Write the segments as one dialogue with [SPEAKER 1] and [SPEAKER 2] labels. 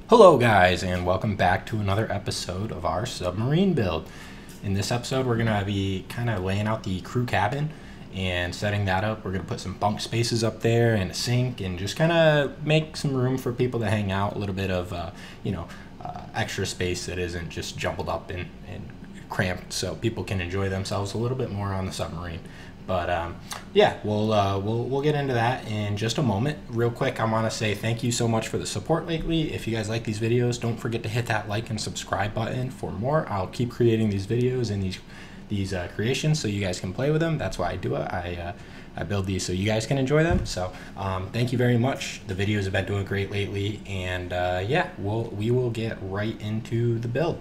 [SPEAKER 1] Hello guys, and welcome back to another episode of our submarine build. In this episode we're going to be kind of laying out the crew cabin and setting that up. We're going to put some bunk spaces up there and a sink and just kind of make some room for people to hang out, a little bit of extra space that isn't just jumbled up and cramped, so people can enjoy themselves a little bit more on the submarine. But yeah, we'll get into that in just a moment. Real quick, I want to say thank you so much for the support lately. If you guys like these videos, don't forget to hit that like and subscribe button for more. I'll keep creating these videos and these creations so you guys can play with them. That's why I do it. I build these so you guys can enjoy them. So thank you very much. The videos have been doing great lately, and yeah, we will get right into the build.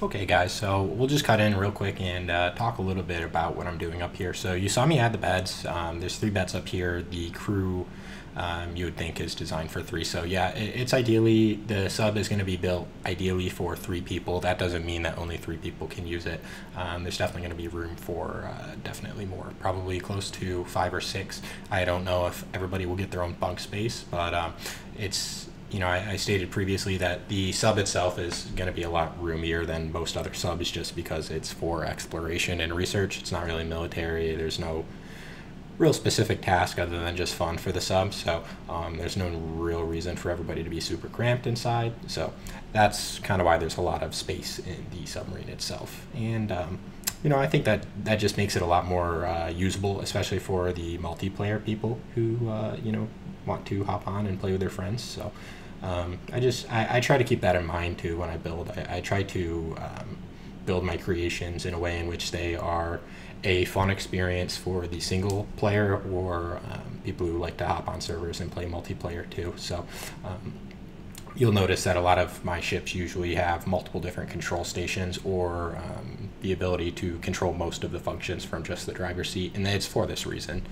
[SPEAKER 1] Okay guys, so we'll just cut in real quick and talk a little bit about what I'm doing up here. So you saw me add the beds. There's 3 beds up here. The crew, you would think, is designed for 3. So yeah, it's ideally, the sub is going to be built ideally for 3 people. That doesn't mean that only 3 people can use it. There's definitely going to be room for definitely more, probably close to 5 or 6. I don't know if everybody will get their own bunk space, but it's, you know, I stated previously that the sub itself is going to be a lot roomier than most other subs just because it's for exploration and research. It's not really military. There's no real specific task other than just fun for the sub. So there's no real reason for everybody to be super cramped inside. So that's kind of why there's a lot of space in the submarine itself. And you know, I think that just makes it a lot more usable, especially for the multiplayer people who you know, want to hop on and play with their friends. So I try to keep that in mind too when I build. I try to build my creations in a way in which they are a fun experience for the single player or people who like to hop on servers and play multiplayer too. So you'll notice that a lot of my ships usually have multiple different control stations or the ability to control most of the functions from just the driver's seat, and it's for this reason.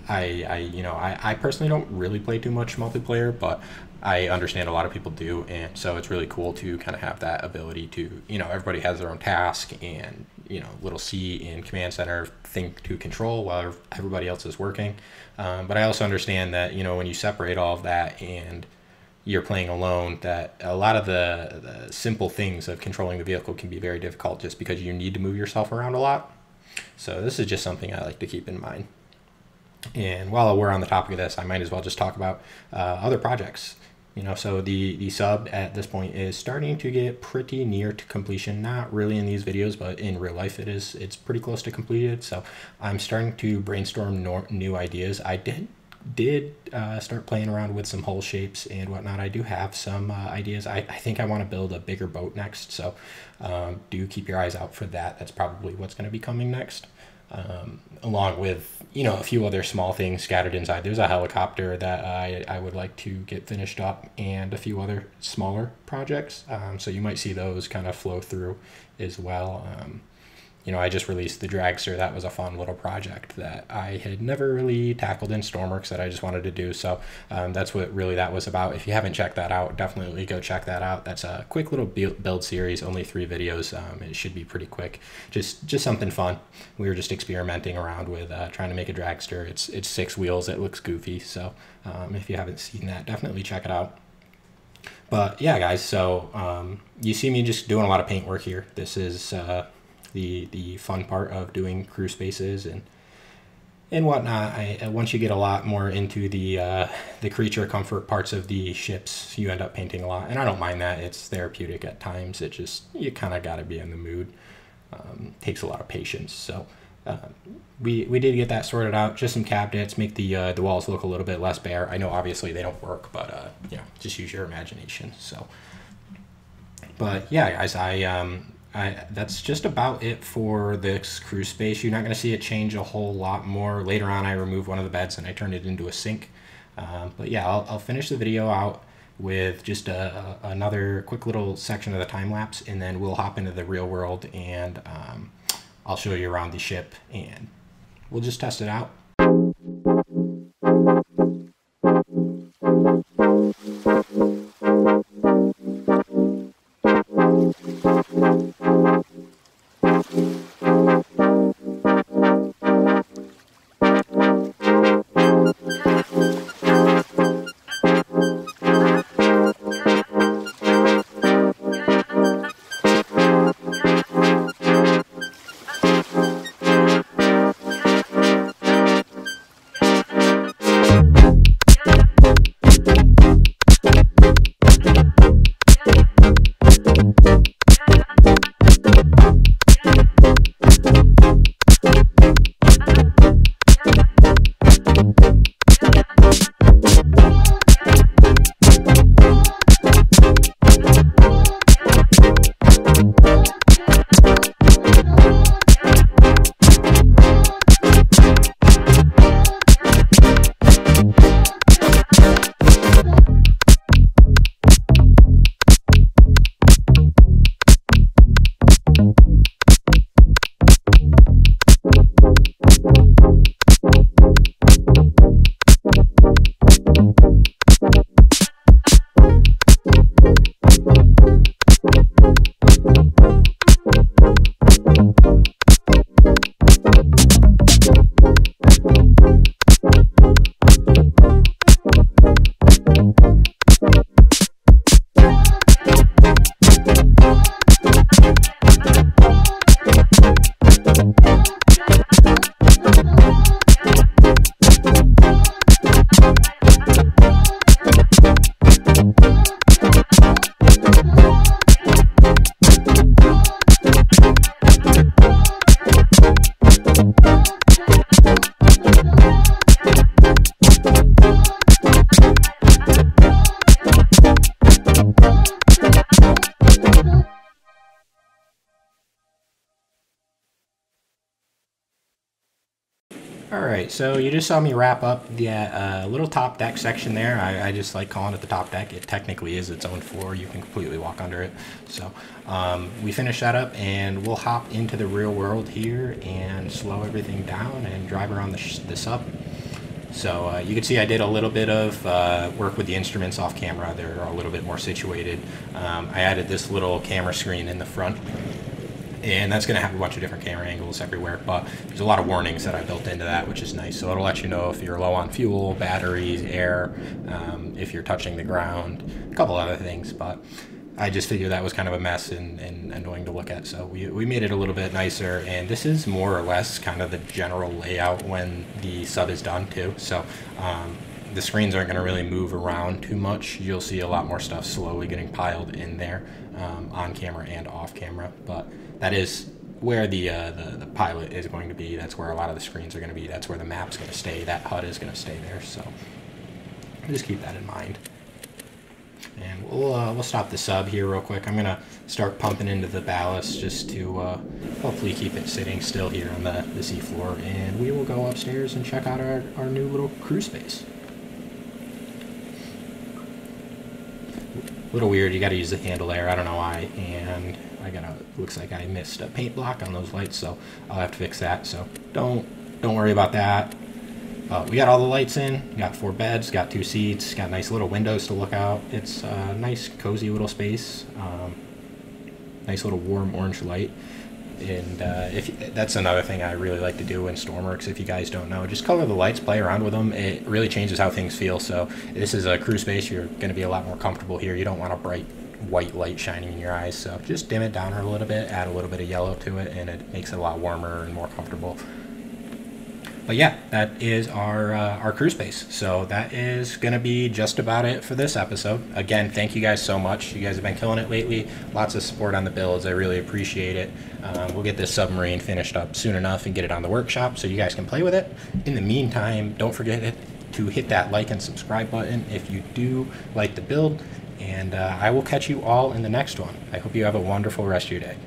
[SPEAKER 1] I personally don't really play too much multiplayer, but I understand a lot of people do, and so it's really cool to kind of have that ability to, you know, everybody has their own task and, you know, little C in command center thing to control while everybody else is working. But I also understand that, you know, when you separate all of that and you're playing alone, that a lot of the simple things of controlling the vehicle can be very difficult just because you need to move yourself around a lot. So this is just something I like to keep in mind. And while we're on the topic of this, I might as well just talk about other projects. You know, so the sub at this point is starting to get pretty near to completion. Not really in these videos, but in real life it's pretty close to completed. So I'm starting to brainstorm new ideas. I did start playing around with some hull shapes and whatnot. I do have some ideas. I think I want to build a bigger boat next, so do keep your eyes out for that. That's probably what's going to be coming next. Along with, you know, a few other small things scattered inside. There's a helicopter that I would like to get finished up and a few other smaller projects. So you might see those kind of flow through as well. You know, I just released the dragster. That was a fun little project that I had never really tackled in Stormworks that I just wanted to do. So that's what really that was about. If you haven't checked that out, definitely go check that out. That's a quick little build series, only 3 videos. It should be pretty quick. Just something fun. We were just experimenting around with trying to make a dragster. It's 6 wheels. It looks goofy. So if you haven't seen that, definitely check it out. But yeah, guys, so you see me just doing a lot of paint work here. This is the fun part of doing crew spaces and whatnot. Once you get a lot more into the creature comfort parts of the ships, you end up painting a lot, and I don't mind that. It's therapeutic at times. It just, you kind of got to be in the mood. Takes a lot of patience. So we did get that sorted out. Just some cabinets, make the walls look a little bit less bare. I know obviously they don't work, but you know, just use your imagination. So, but yeah, guys, that's just about it for this crew space. You're not going to see it change a whole lot more. Later on, I removed one of the beds and I turned it into a sink. But yeah, I'll finish the video out with just another quick little section of the time lapse, and then we'll hop into the real world and I'll show you around the ship and we'll just test it out. Alright, so you just saw me wrap up the little top deck section there. I just like calling it the top deck. It technically is its own floor. You can completely walk under it. So we finished that up, and we'll hop into the real world here and slow everything down and drive around the sub. So you can see I did a little bit of work with the instruments off camera. They're a little bit more situated. I added this little camera screen in the front, and that's going to have a bunch of different camera angles everywhere, but there's a lot of warnings that I built into that, which is nice. So it'll let you know if you're low on fuel, batteries, air, if you're touching the ground, a couple other things, but I just figured that was kind of a mess and annoying to look at, so we made it a little bit nicer, and this is more or less kind of the general layout when the sub is done too. So the screens aren't going to really move around too much. You'll see a lot more stuff slowly getting piled in there, on camera and off camera, but that is where the pilot is going to be. That's where a lot of the screens are going to be. That's where the map's going to stay. That HUD is going to stay there, so just keep that in mind. And we'll stop the sub here real quick. I'm going to start pumping into the ballast just to hopefully keep it sitting still here on the seafloor, and we will go upstairs and check out our new little crew space. A little weird, you got to use the handle there, I don't know why, and looks like I missed a paint block on those lights, so I'll have to fix that, so don't worry about that. We got all the lights in, got 4 beds, got 2 seats, got nice little windows to look out. It's a nice cozy little space, nice little warm orange light. And that's another thing I really like to do in Stormworks. If you guys don't know, just color the lights, play around with them. It really changes how things feel. So this is a crew space. You're going to be a lot more comfortable here. You don't want a bright white light shining in your eyes. So just dim it down a little bit, add a little bit of yellow to it, and it makes it a lot warmer and more comfortable. But yeah, that is our crew space. So that is going to be just about it for this episode. Again, thank you guys so much. You guys have been killing it lately. Lots of support on the builds. I really appreciate it. We'll get this submarine finished up soon enough and get it on the workshop so you guys can play with it. In the meantime, don't forget to hit that like and subscribe button if you do like the build. And I will catch you all in the next one. I hope you have a wonderful rest of your day.